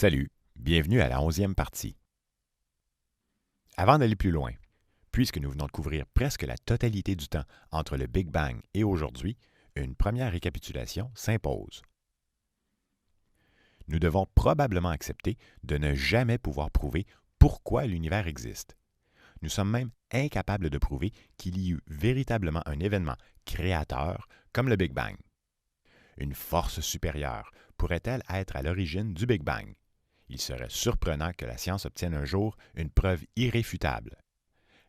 Salut, bienvenue à la 11e partie. Avant d'aller plus loin, puisque nous venons de couvrir presque la totalité du temps entre le Big Bang et aujourd'hui, une première récapitulation s'impose. Nous devons probablement accepter de ne jamais pouvoir prouver pourquoi l'univers existe. Nous sommes même incapables de prouver qu'il y eut véritablement un événement créateur comme le Big Bang. Une force supérieure pourrait-elle être à l'origine du Big Bang? Il serait surprenant que la science obtienne un jour une preuve irréfutable.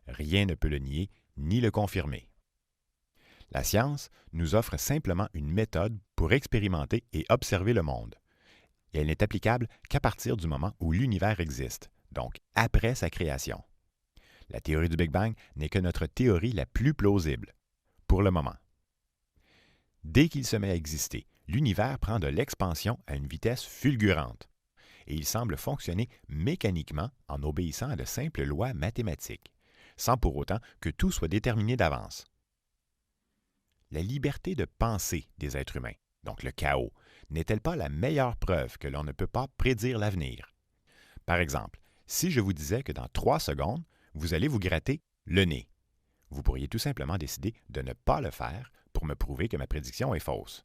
Rien ne peut le nier ni le confirmer. La science nous offre simplement une méthode pour expérimenter et observer le monde. Et elle n'est applicable qu'à partir du moment où l'univers existe, donc après sa création. La théorie du Big Bang n'est que notre théorie la plus plausible, pour le moment. Dès qu'il se met à exister, l'univers prend de l'expansion à une vitesse fulgurante, et il semble fonctionner mécaniquement en obéissant à de simples lois mathématiques, sans pour autant que tout soit déterminé d'avance. La liberté de penser des êtres humains, donc le chaos, n'est-elle pas la meilleure preuve que l'on ne peut pas prédire l'avenir? Par exemple, si je vous disais que dans 3 secondes, vous allez vous gratter le nez, vous pourriez tout simplement décider de ne pas le faire pour me prouver que ma prédiction est fausse.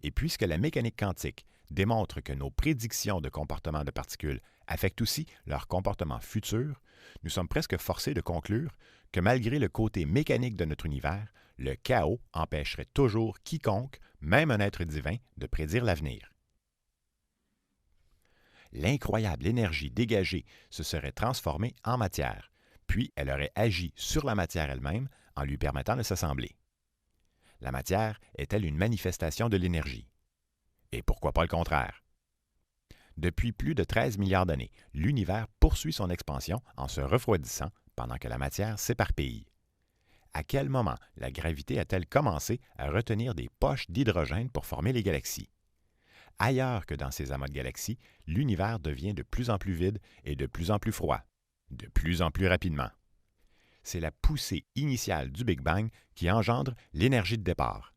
Et puisque la mécanique quantique démontre que nos prédictions de comportement de particules affectent aussi leur comportement futur, nous sommes presque forcés de conclure que malgré le côté mécanique de notre univers, le chaos empêcherait toujours quiconque, même un être divin, de prédire l'avenir. L'incroyable énergie dégagée se serait transformée en matière, puis elle aurait agi sur la matière elle-même en lui permettant de s'assembler. La matière est-elle une manifestation de l'énergie? Et pourquoi pas le contraire? Depuis plus de 13 milliards d'années, l'univers poursuit son expansion en se refroidissant pendant que la matière s'éparpille. À quel moment la gravité a-t-elle commencé à retenir des poches d'hydrogène pour former les galaxies? Ailleurs que dans ces amas de galaxies, l'univers devient de plus en plus vide et de plus en plus froid, de plus en plus rapidement. C'est la poussée initiale du Big Bang qui engendre l'énergie de départ.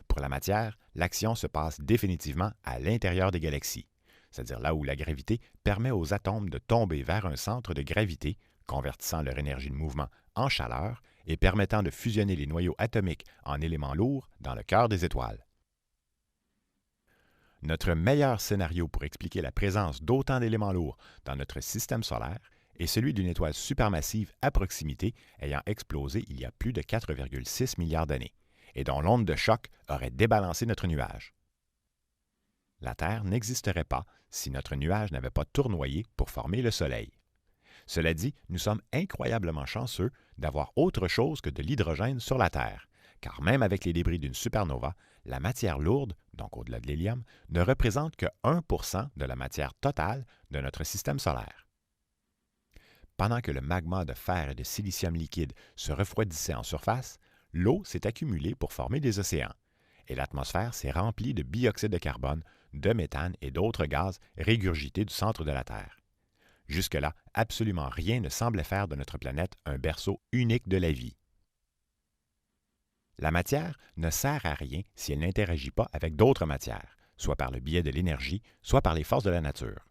Pour la matière, l'action se passe définitivement à l'intérieur des galaxies, c'est-à-dire là où la gravité permet aux atomes de tomber vers un centre de gravité, convertissant leur énergie de mouvement en chaleur et permettant de fusionner les noyaux atomiques en éléments lourds dans le cœur des étoiles. Notre meilleur scénario pour expliquer la présence d'autant d'éléments lourds dans notre système solaire est celui d'une étoile supermassive à proximité ayant explosé il y a plus de 4,6 milliards d'années et dont l'onde de choc aurait débalancé notre nuage. La Terre n'existerait pas si notre nuage n'avait pas tournoyé pour former le Soleil. Cela dit, nous sommes incroyablement chanceux d'avoir autre chose que de l'hydrogène sur la Terre, car même avec les débris d'une supernova, la matière lourde, donc au-delà de l'hélium, ne représente que 1% de la matière totale de notre système solaire. Pendant que le magma de fer et de silicium liquide se refroidissait en surface, l'eau s'est accumulée pour former des océans, et l'atmosphère s'est remplie de bioxyde de carbone, de méthane et d'autres gaz régurgités du centre de la Terre. Jusque-là, absolument rien ne semblait faire de notre planète un berceau unique de la vie. La matière ne sert à rien si elle n'interagit pas avec d'autres matières, soit par le biais de l'énergie, soit par les forces de la nature.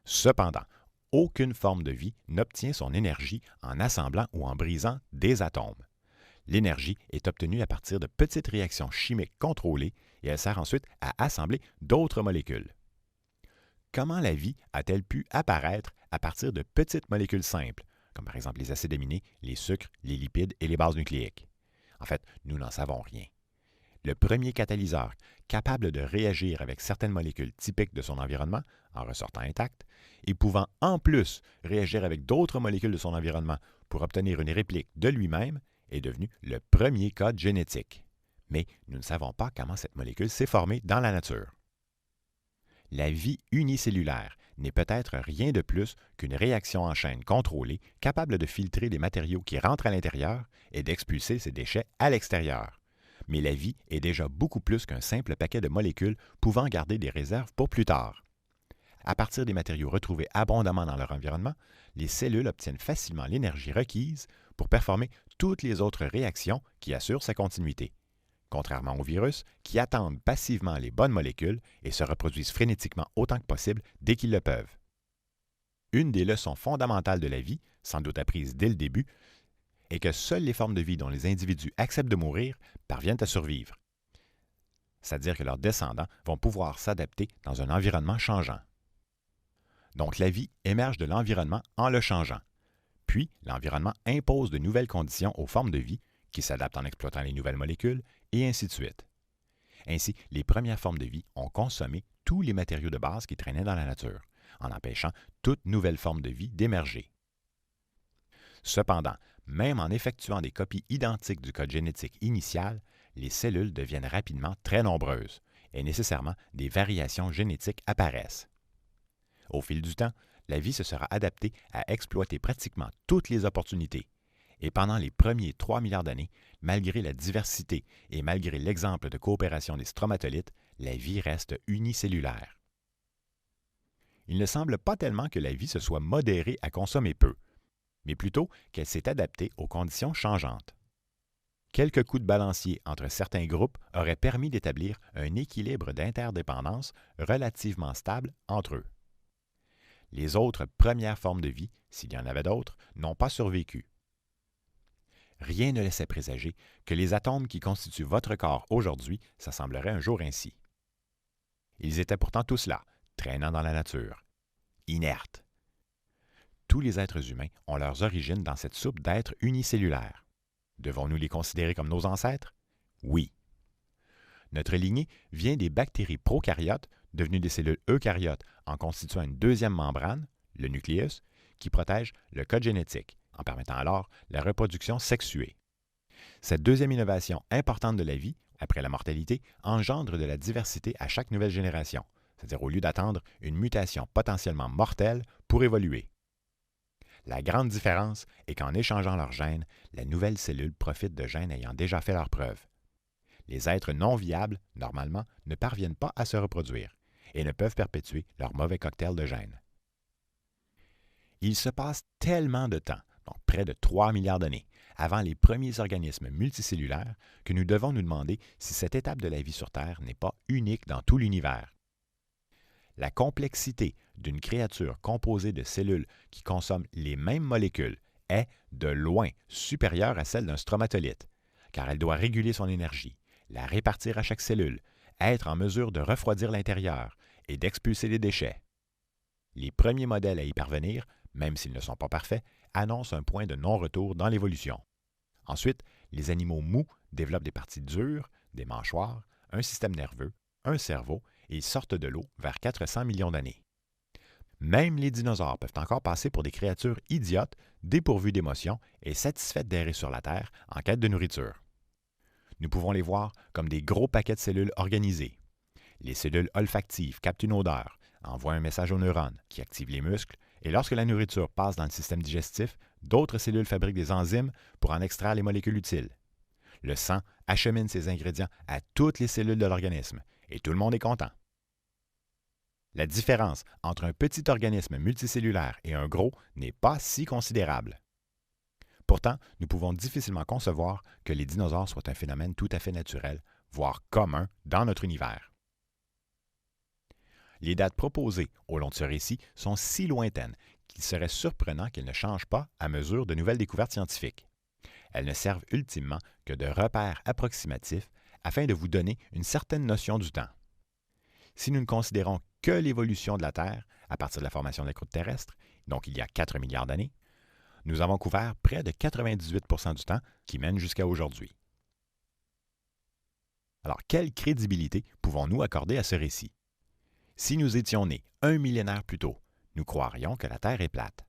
Cependant, aucune forme de vie n'obtient son énergie en assemblant ou en brisant des atomes. L'énergie est obtenue à partir de petites réactions chimiques contrôlées et elle sert ensuite à assembler d'autres molécules. Comment la vie a-t-elle pu apparaître à partir de petites molécules simples, comme par exemple les acides aminés, les sucres, les lipides et les bases nucléiques? En fait, nous n'en savons rien. Le premier catalyseur capable de réagir avec certaines molécules typiques de son environnement, en ressortant intact, et pouvant en plus réagir avec d'autres molécules de son environnement pour obtenir une réplique de lui-même, est devenu le premier code génétique. Mais nous ne savons pas comment cette molécule s'est formée dans la nature. La vie unicellulaire n'est peut-être rien de plus qu'une réaction en chaîne contrôlée capable de filtrer les matériaux qui rentrent à l'intérieur et d'expulser ces déchets à l'extérieur. Mais la vie est déjà beaucoup plus qu'un simple paquet de molécules pouvant garder des réserves pour plus tard. À partir des matériaux retrouvés abondamment dans leur environnement, les cellules obtiennent facilement l'énergie requise pour performer toutes les autres réactions qui assurent sa continuité. contrairement aux virus qui attendent passivement les bonnes molécules et se reproduisent frénétiquement autant que possible dès qu'ils le peuvent. Une des leçons fondamentales de la vie, sans doute apprise dès le début, est que seules les formes de vie dont les individus acceptent de mourir parviennent à survivre. C'est-à-dire que leurs descendants vont pouvoir s'adapter dans un environnement changeant. Donc la vie émerge de l'environnement en le changeant. Puis, l'environnement impose de nouvelles conditions aux formes de vie qui s'adaptent en exploitant les nouvelles molécules, et ainsi de suite. Ainsi, les premières formes de vie ont consommé tous les matériaux de base qui traînaient dans la nature, en empêchant toute nouvelle forme de vie d'émerger. Cependant, même en effectuant des copies identiques du code génétique initial, les cellules deviennent rapidement très nombreuses, et nécessairement des variations génétiques apparaissent. Au fil du temps, la vie se sera adaptée à exploiter pratiquement toutes les opportunités. Et pendant les premiers 3 milliards d'années, malgré la diversité et malgré l'exemple de coopération des stromatolites, la vie reste unicellulaire. Il ne semble pas tellement que la vie se soit modérée à consommer peu, mais plutôt qu'elle s'est adaptée aux conditions changeantes. Quelques coups de balancier entre certains groupes auraient permis d'établir un équilibre d'interdépendance relativement stable entre eux. Les autres premières formes de vie, s'il y en avait d'autres, n'ont pas survécu. Rien ne laissait présager que les atomes qui constituent votre corps aujourd'hui s'assembleraient un jour ainsi. Ils étaient pourtant tous là, traînant dans la nature, inertes. Tous les êtres humains ont leurs origines dans cette soupe d'êtres unicellulaires. Devons-nous les considérer comme nos ancêtres? Oui. Notre lignée vient des bactéries prokaryotes devenues des cellules eukaryotes en constituant une deuxième membrane, le nucléus, qui protège le code génétique, en permettant alors la reproduction sexuée. Cette deuxième innovation importante de la vie, après la mortalité, engendre de la diversité à chaque nouvelle génération, c'est-à-dire au lieu d'attendre une mutation potentiellement mortelle pour évoluer. La grande différence est qu'en échangeant leurs gènes, la nouvelle cellule profite de gènes ayant déjà fait leurs preuves. Les êtres non viables, normalement, ne parviennent pas à se reproduire et ne peuvent perpétuer leur mauvais cocktail de gènes. Il se passe tellement de temps, donc près de 3 milliards d'années, avant les premiers organismes multicellulaires, que nous devons nous demander si cette étape de la vie sur Terre n'est pas unique dans tout l'univers. La complexité d'une créature composée de cellules qui consomment les mêmes molécules est, de loin, supérieure à celle d'un stromatolite, car elle doit réguler son énergie, la répartir à chaque cellule, être en mesure de refroidir l'intérieur et d'expulser les déchets. Les premiers modèles à y parvenir, même s'ils ne sont pas parfaits, annoncent un point de non-retour dans l'évolution. Ensuite, les animaux mous développent des parties dures, des mâchoires, un système nerveux, un cerveau et ils sortent de l'eau vers 400 millions d'années. Même les dinosaures peuvent encore passer pour des créatures idiotes, dépourvues d'émotions et satisfaites d'errer sur la Terre en quête de nourriture. Nous pouvons les voir comme des gros paquets de cellules organisées. Les cellules olfactives captent une odeur, envoient un message aux neurones qui activent les muscles, et lorsque la nourriture passe dans le système digestif, d'autres cellules fabriquent des enzymes pour en extraire les molécules utiles. Le sang achemine ces ingrédients à toutes les cellules de l'organisme, et tout le monde est content. La différence entre un petit organisme multicellulaire et un gros n'est pas si considérable. Pourtant, nous pouvons difficilement concevoir que les dinosaures soient un phénomène tout à fait naturel, voire commun, dans notre univers. Les dates proposées au long de ce récit sont si lointaines qu'il serait surprenant qu'elles ne changent pas à mesure de nouvelles découvertes scientifiques. Elles ne servent ultimement que de repères approximatifs afin de vous donner une certaine notion du temps. Si nous ne considérons que l'évolution de la Terre à partir de la formation de la croûte terrestre, donc il y a 4 milliards d'années, nous avons couvert près de 98% du temps qui mène jusqu'à aujourd'hui. Alors, quelle crédibilité pouvons-nous accorder à ce récit? Si nous étions nés un millénaire plus tôt, nous croirions que la Terre est plate.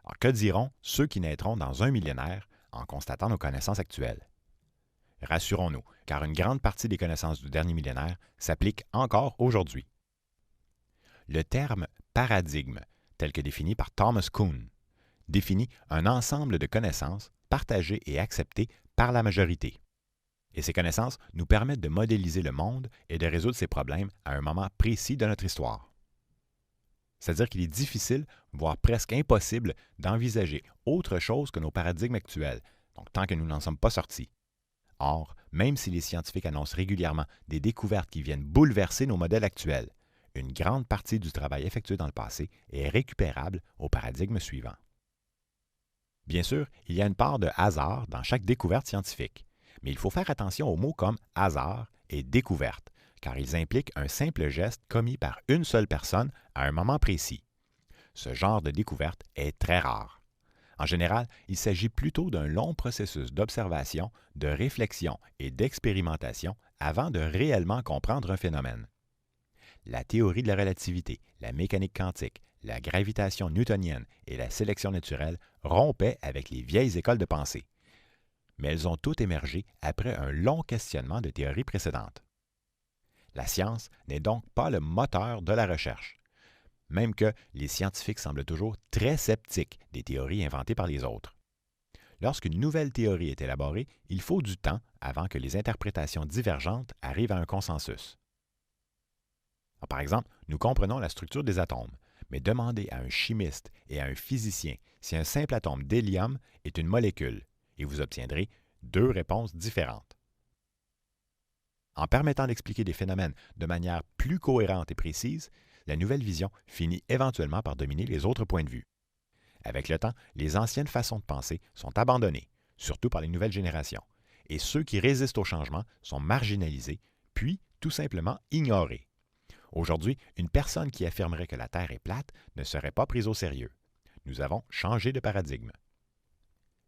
Alors, que diront ceux qui naîtront dans un millénaire en constatant nos connaissances actuelles? Rassurons-nous, car une grande partie des connaissances du dernier millénaire s'applique encore aujourd'hui. Le terme « paradigme », tel que défini par Thomas Kuhn, définit un ensemble de connaissances partagées et acceptées par la majorité. Et ces connaissances nous permettent de modéliser le monde et de résoudre ses problèmes à un moment précis de notre histoire. C'est-à-dire qu'il est difficile, voire presque impossible, d'envisager autre chose que nos paradigmes actuels, donc tant que nous n'en sommes pas sortis. Or, même si les scientifiques annoncent régulièrement des découvertes qui viennent bouleverser nos modèles actuels, une grande partie du travail effectué dans le passé est récupérable au paradigme suivant. Bien sûr, il y a une part de hasard dans chaque découverte scientifique, mais il faut faire attention aux mots comme hasard et découverte, car ils impliquent un simple geste commis par une seule personne à un moment précis. Ce genre de découverte est très rare. En général, il s'agit plutôt d'un long processus d'observation, de réflexion et d'expérimentation avant de réellement comprendre un phénomène. La théorie de la relativité, la mécanique quantique, la gravitation newtonienne et la sélection naturelle rompaient avec les vieilles écoles de pensée. Mais elles ont toutes émergé après un long questionnement de théories précédentes. La science n'est donc pas le moteur de la recherche, même que les scientifiques semblent toujours très sceptiques des théories inventées par les autres. Lorsqu'une nouvelle théorie est élaborée, il faut du temps avant que les interprétations divergentes arrivent à un consensus. Par exemple, nous comprenons la structure des atomes, mais demandez à un chimiste et à un physicien si un simple atome d'hélium est une molécule, et vous obtiendrez deux réponses différentes. En permettant d'expliquer des phénomènes de manière plus cohérente et précise, la nouvelle vision finit éventuellement par dominer les autres points de vue. Avec le temps, les anciennes façons de penser sont abandonnées, surtout par les nouvelles générations, et ceux qui résistent au changement sont marginalisés, puis tout simplement ignorés. Aujourd'hui, une personne qui affirmerait que la Terre est plate ne serait pas prise au sérieux. Nous avons changé de paradigme.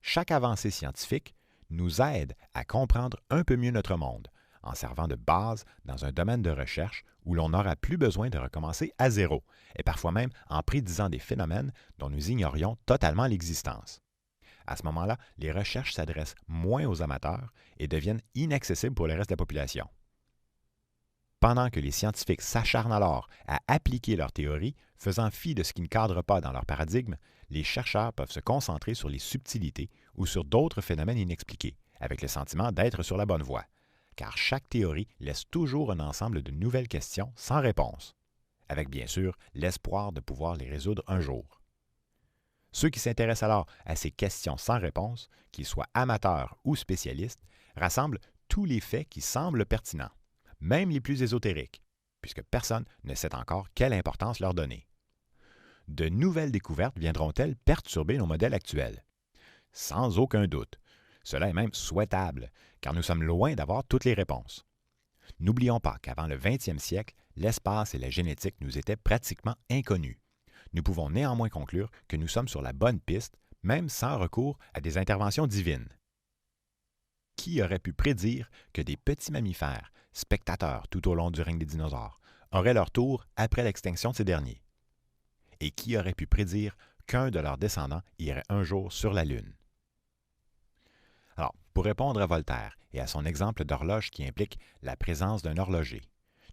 Chaque avancée scientifique nous aide à comprendre un peu mieux notre monde, en servant de base dans un domaine de recherche où l'on n'aura plus besoin de recommencer à zéro, et parfois même en prédisant des phénomènes dont nous ignorions totalement l'existence. À ce moment-là, les recherches s'adressent moins aux amateurs et deviennent inaccessibles pour le reste de la population. Pendant que les scientifiques s'acharnent alors à appliquer leurs théories, faisant fi de ce qui ne cadre pas dans leur paradigme, les chercheurs peuvent se concentrer sur les subtilités ou sur d'autres phénomènes inexpliqués, avec le sentiment d'être sur la bonne voie, car chaque théorie laisse toujours un ensemble de nouvelles questions sans réponse, avec bien sûr l'espoir de pouvoir les résoudre un jour. Ceux qui s'intéressent alors à ces questions sans réponse, qu'ils soient amateurs ou spécialistes, rassemblent tous les faits qui semblent pertinents, même les plus ésotériques, puisque personne ne sait encore quelle importance leur donner. De nouvelles découvertes viendront-elles perturber nos modèles actuels? Sans aucun doute. Cela est même souhaitable, car nous sommes loin d'avoir toutes les réponses. N'oublions pas qu'avant le 20e siècle, l'espace et la génétique nous étaient pratiquement inconnus. Nous pouvons néanmoins conclure que nous sommes sur la bonne piste, même sans recours à des interventions divines. Qui aurait pu prédire que des petits mammifères, spectateurs tout au long du règne des dinosaures, auraient leur tour après l'extinction de ces derniers? Et qui aurait pu prédire qu'un de leurs descendants irait un jour sur la Lune? Alors, pour répondre à Voltaire et à son exemple d'horloge qui implique la présence d'un horloger,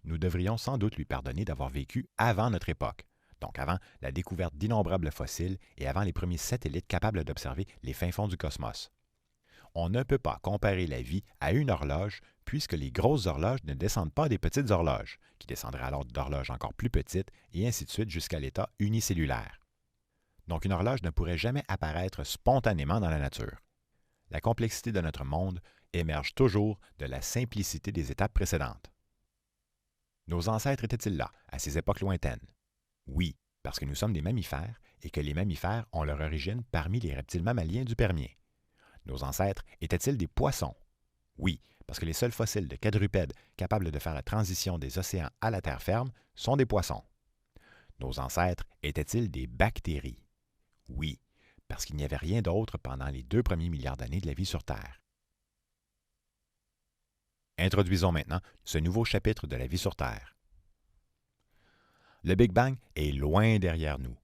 nous devrions sans doute lui pardonner d'avoir vécu avant notre époque, donc avant la découverte d'innombrables fossiles et avant les premiers satellites capables d'observer les fins fonds du cosmos. On ne peut pas comparer la vie à une horloge puisque les grosses horloges ne descendent pas des petites horloges, qui descendraient alors d'horloges encore plus petites et ainsi de suite jusqu'à l'état unicellulaire. Donc une horloge ne pourrait jamais apparaître spontanément dans la nature. La complexité de notre monde émerge toujours de la simplicité des étapes précédentes. Nos ancêtres étaient-ils là, à ces époques lointaines? Oui, parce que nous sommes des mammifères et que les mammifères ont leur origine parmi les reptiles mammaliens du Permien. Nos ancêtres étaient-ils des poissons? Oui, parce que les seuls fossiles de quadrupèdes capables de faire la transition des océans à la terre ferme sont des poissons. Nos ancêtres étaient-ils des bactéries? Oui, parce qu'il n'y avait rien d'autre pendant les 2 premiers milliards d'années de la vie sur Terre. Introduisons maintenant ce nouveau chapitre de la vie sur Terre. Le Big Bang est loin derrière nous.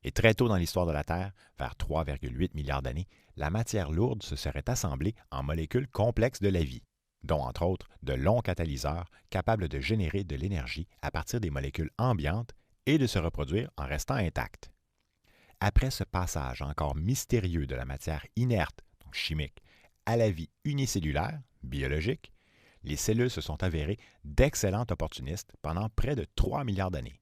Et très tôt dans l'histoire de la Terre, vers 3,8 milliards d'années, la matière lourde se serait assemblée en molécules complexes de la vie, dont entre autres de longs catalyseurs capables de générer de l'énergie à partir des molécules ambiantes et de se reproduire en restant intactes. Après ce passage encore mystérieux de la matière inerte, donc chimique, à la vie unicellulaire, biologique, les cellules se sont avérées d'excellentes opportunistes pendant près de 3 milliards d'années.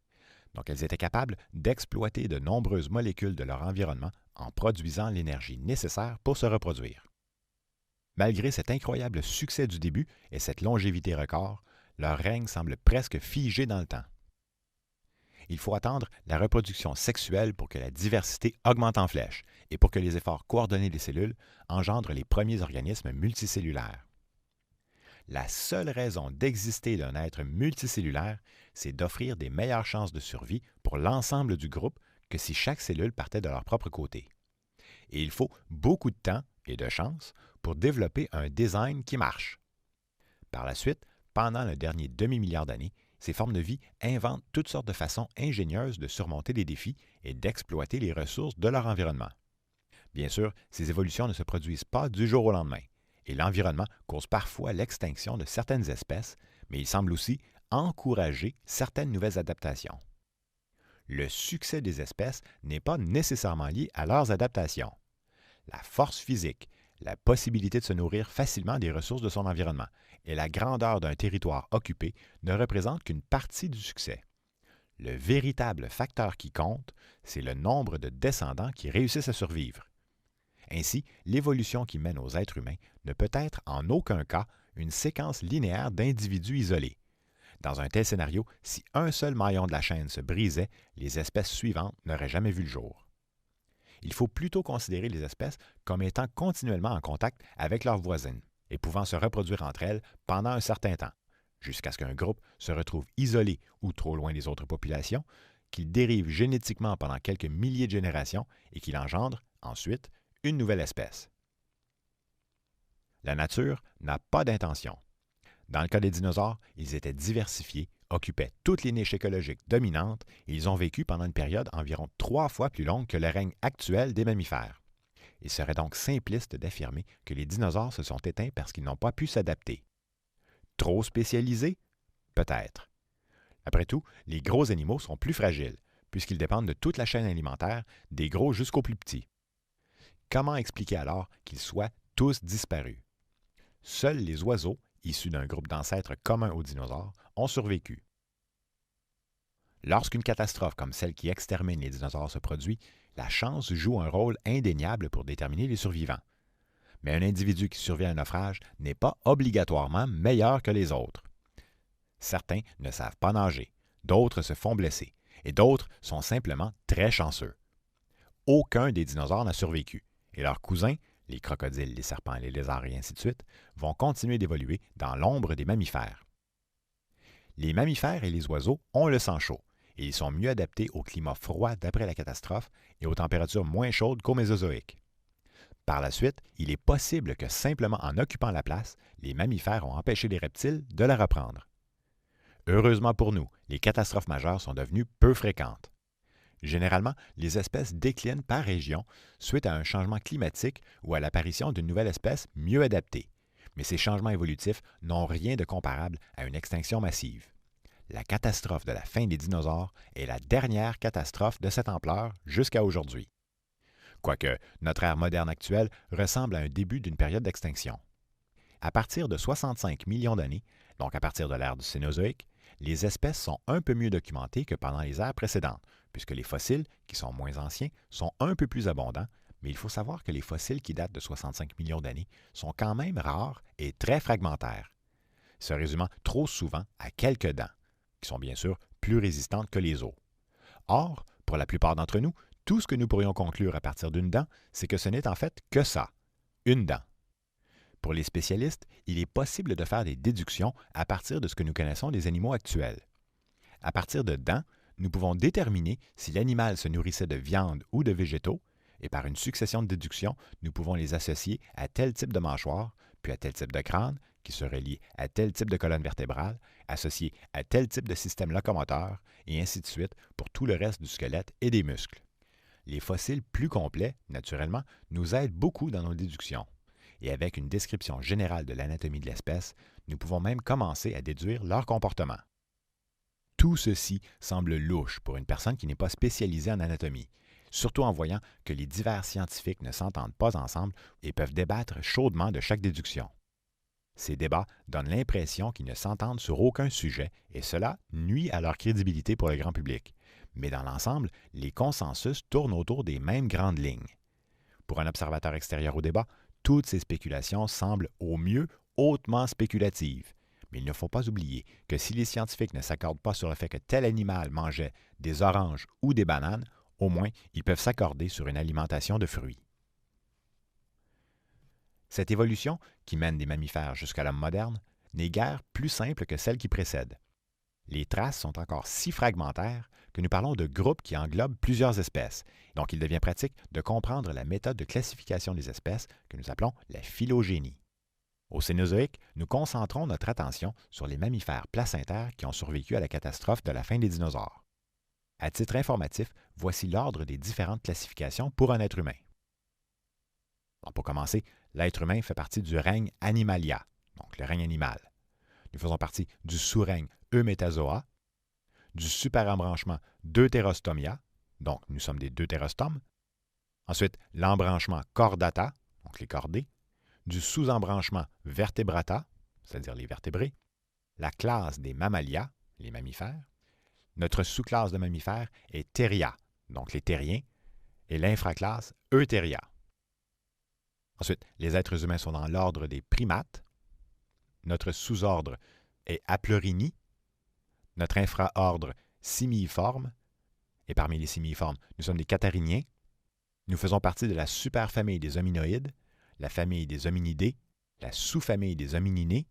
Donc elles étaient capables d'exploiter de nombreuses molécules de leur environnement en produisant l'énergie nécessaire pour se reproduire. Malgré cet incroyable succès du début et cette longévité record, leur règne semble presque figé dans le temps. Il faut attendre la reproduction sexuelle pour que la diversité augmente en flèche et pour que les efforts coordonnés des cellules engendrent les premiers organismes multicellulaires. La seule raison d'exister d'un être multicellulaire, c'est d'offrir des meilleures chances de survie pour l'ensemble du groupe que si chaque cellule partait de leur propre côté. Et il faut beaucoup de temps et de chance pour développer un design qui marche. Par la suite, pendant le dernier demi-milliard d'années, ces formes de vie inventent toutes sortes de façons ingénieuses de surmonter les défis et d'exploiter les ressources de leur environnement. Bien sûr, ces évolutions ne se produisent pas du jour au lendemain, et l'environnement cause parfois l'extinction de certaines espèces, mais il semble aussi encourager certaines nouvelles adaptations. Le succès des espèces n'est pas nécessairement lié à leurs adaptations. La force physique, la possibilité de se nourrir facilement des ressources de son environnement et la grandeur d'un territoire occupé ne représentent qu'une partie du succès. Le véritable facteur qui compte, c'est le nombre de descendants qui réussissent à survivre. Ainsi, l'évolution qui mène aux êtres humains ne peut être en aucun cas une séquence linéaire d'individus isolés. Dans un tel scénario, si un seul maillon de la chaîne se brisait, les espèces suivantes n'auraient jamais vu le jour. Il faut plutôt considérer les espèces comme étant continuellement en contact avec leurs voisines et pouvant se reproduire entre elles pendant un certain temps, jusqu'à ce qu'un groupe se retrouve isolé ou trop loin des autres populations, qu'il dérive génétiquement pendant quelques milliers de générations et qu'il engendre, ensuite, une nouvelle espèce. La nature n'a pas d'intention. Dans le cas des dinosaures, ils étaient diversifiés, occupaient toutes les niches écologiques dominantes et ils ont vécu pendant une période environ 3 fois plus longue que le règne actuel des mammifères. Il serait donc simpliste d'affirmer que les dinosaures se sont éteints parce qu'ils n'ont pas pu s'adapter. Trop spécialisés? Peut-être. Après tout, les gros animaux sont plus fragiles, puisqu'ils dépendent de toute la chaîne alimentaire, des gros jusqu'aux plus petits. Comment expliquer alors qu'ils soient tous disparus? Seuls les oiseaux, issus d'un groupe d'ancêtres communs aux dinosaures, ont survécu. Lorsqu'une catastrophe comme celle qui extermine les dinosaures se produit, la chance joue un rôle indéniable pour déterminer les survivants. Mais un individu qui survit à un naufrage n'est pas obligatoirement meilleur que les autres. Certains ne savent pas nager, d'autres se font blesser, et d'autres sont simplement très chanceux. Aucun des dinosaures n'a survécu, et leurs cousins, les crocodiles, les serpents, les lézards et ainsi de suite, vont continuer d'évoluer dans l'ombre des mammifères. Les mammifères et les oiseaux ont le sang chaud, et ils sont mieux adaptés au climat froid d'après la catastrophe et aux températures moins chaudes qu'au Mésozoïque. Par la suite, il est possible que simplement en occupant la place, les mammifères ont empêché les reptiles de la reprendre. Heureusement pour nous, les catastrophes majeures sont devenues peu fréquentes. Généralement, les espèces déclinent par région suite à un changement climatique ou à l'apparition d'une nouvelle espèce mieux adaptée. Mais ces changements évolutifs n'ont rien de comparable à une extinction massive. La catastrophe de la fin des dinosaures est la dernière catastrophe de cette ampleur jusqu'à aujourd'hui. Quoique notre ère moderne actuelle ressemble à un début d'une période d'extinction. À partir de 65 millions d'années, donc à partir de l'ère du Cénozoïque, les espèces sont un peu mieux documentées que pendant les ères précédentes, puisque les fossiles, qui sont moins anciens, sont un peu plus abondants, mais il faut savoir que les fossiles qui datent de 65 millions d'années sont quand même rares et très fragmentaires, se résumant trop souvent à quelques dents, qui sont bien sûr plus résistantes que les os. Or, pour la plupart d'entre nous, tout ce que nous pourrions conclure à partir d'une dent, c'est que ce n'est en fait que ça, une dent. Pour les spécialistes, il est possible de faire des déductions à partir de ce que nous connaissons des animaux actuels. À partir de dents, nous pouvons déterminer si l'animal se nourrissait de viande ou de végétaux, et par une succession de déductions, nous pouvons les associer à tel type de mâchoire, puis à tel type de crâne, qui serait lié à tel type de colonne vertébrale, associé à tel type de système locomoteur, et ainsi de suite pour tout le reste du squelette et des muscles. Les fossiles plus complets, naturellement, nous aident beaucoup dans nos déductions. Et avec une description générale de l'anatomie de l'espèce, nous pouvons même commencer à déduire leur comportement. Tout ceci semble louche pour une personne qui n'est pas spécialisée en anatomie, surtout en voyant que les divers scientifiques ne s'entendent pas ensemble et peuvent débattre chaudement de chaque déduction. Ces débats donnent l'impression qu'ils ne s'entendent sur aucun sujet et cela nuit à leur crédibilité pour le grand public. Mais dans l'ensemble, les consensus tournent autour des mêmes grandes lignes. Pour un observateur extérieur au débat, Toutes ces spéculations semblent au mieux hautement spéculatives. Mais il ne faut pas oublier que si les scientifiques ne s'accordent pas sur le fait que tel animal mangeait des oranges ou des bananes, au moins ils peuvent s'accorder sur une alimentation de fruits. Cette évolution, qui mène des mammifères jusqu'à l'homme moderne, n'est guère plus simple que celle qui précède. Les traces sont encore si fragmentaires que nous parlons de groupes qui englobent plusieurs espèces, donc il devient pratique de comprendre la méthode de classification des espèces que nous appelons la phylogénie. Au Cénozoïque, nous concentrons notre attention sur les mammifères placentaires qui ont survécu à la catastrophe de la fin des dinosaures. À titre informatif, voici l'ordre des différentes classifications pour un être humain. Donc, pour commencer, l'être humain fait partie du règne Animalia, donc le règne animal. Nous faisons partie du sous-règne Eumetazoa, du super-embranchement Deuterostomia, donc nous sommes des deutérostomes. Ensuite, l'embranchement Chordata, donc les chordés, du sous-embranchement Vertebrata, c'est-à-dire les vertébrés, la classe des Mammalia, les mammifères. Notre sous-classe de mammifères est Theria, donc les terriens, et l'infraclasse Eutheria. Ensuite, les êtres humains sont dans l'ordre des primates. Notre sous-ordre est Apleurini. Notre infraordre Simiiforme. Et parmi les simiiformes, nous sommes des cathariniens. Nous faisons partie de la superfamille des hominoïdes, la famille des hominidés, la sous-famille des homininés,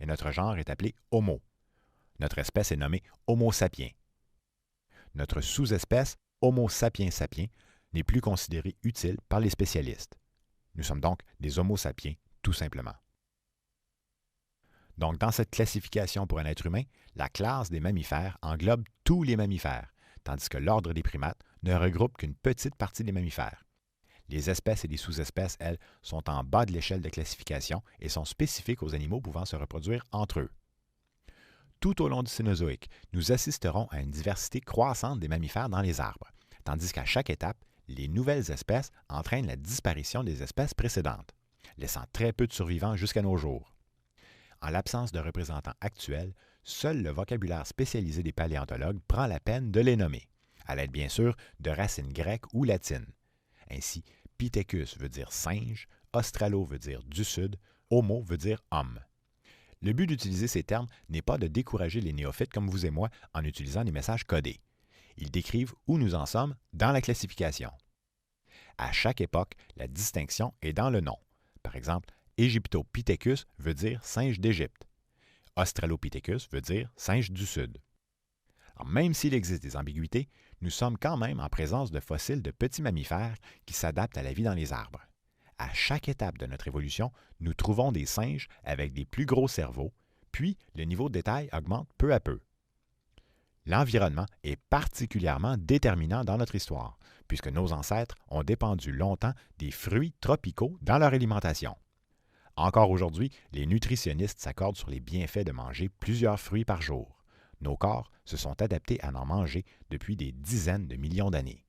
et notre genre est appelé Homo. Notre espèce est nommée Homo sapiens. Notre sous-espèce, Homo sapiens sapiens, n'est plus considérée utile par les spécialistes. Nous sommes donc des Homo sapiens, tout simplement. Donc, dans cette classification pour un être humain, la classe des mammifères englobe tous les mammifères, tandis que l'ordre des primates ne regroupe qu'une petite partie des mammifères. Les espèces et les sous-espèces, elles, sont en bas de l'échelle de classification et sont spécifiques aux animaux pouvant se reproduire entre eux. Tout au long du Cénozoïque, nous assisterons à une diversité croissante des mammifères dans les arbres, tandis qu'à chaque étape, les nouvelles espèces entraînent la disparition des espèces précédentes, laissant très peu de survivants jusqu'à nos jours. En l'absence de représentants actuels, seul le vocabulaire spécialisé des paléontologues prend la peine de les nommer, à l'aide bien sûr de racines grecques ou latines. Ainsi, Pithecus veut dire singe, Australo veut dire du sud, Homo veut dire homme. Le but d'utiliser ces termes n'est pas de décourager les néophytes comme vous et moi en utilisant des messages codés. Ils décrivent où nous en sommes dans la classification. À chaque époque, la distinction est dans le nom. Par exemple, Égyptopithecus veut dire singe d'Égypte. Australopithecus veut dire singe du sud. Alors, même s'il existe des ambiguïtés, nous sommes quand même en présence de fossiles de petits mammifères qui s'adaptent à la vie dans les arbres. À chaque étape de notre évolution, nous trouvons des singes avec des plus gros cerveaux, puis le niveau de détail augmente peu à peu. L'environnement est particulièrement déterminant dans notre histoire, puisque nos ancêtres ont dépendu longtemps des fruits tropicaux dans leur alimentation. Encore aujourd'hui, les nutritionnistes s'accordent sur les bienfaits de manger plusieurs fruits par jour. Nos corps se sont adaptés à en manger depuis des dizaines de millions d'années.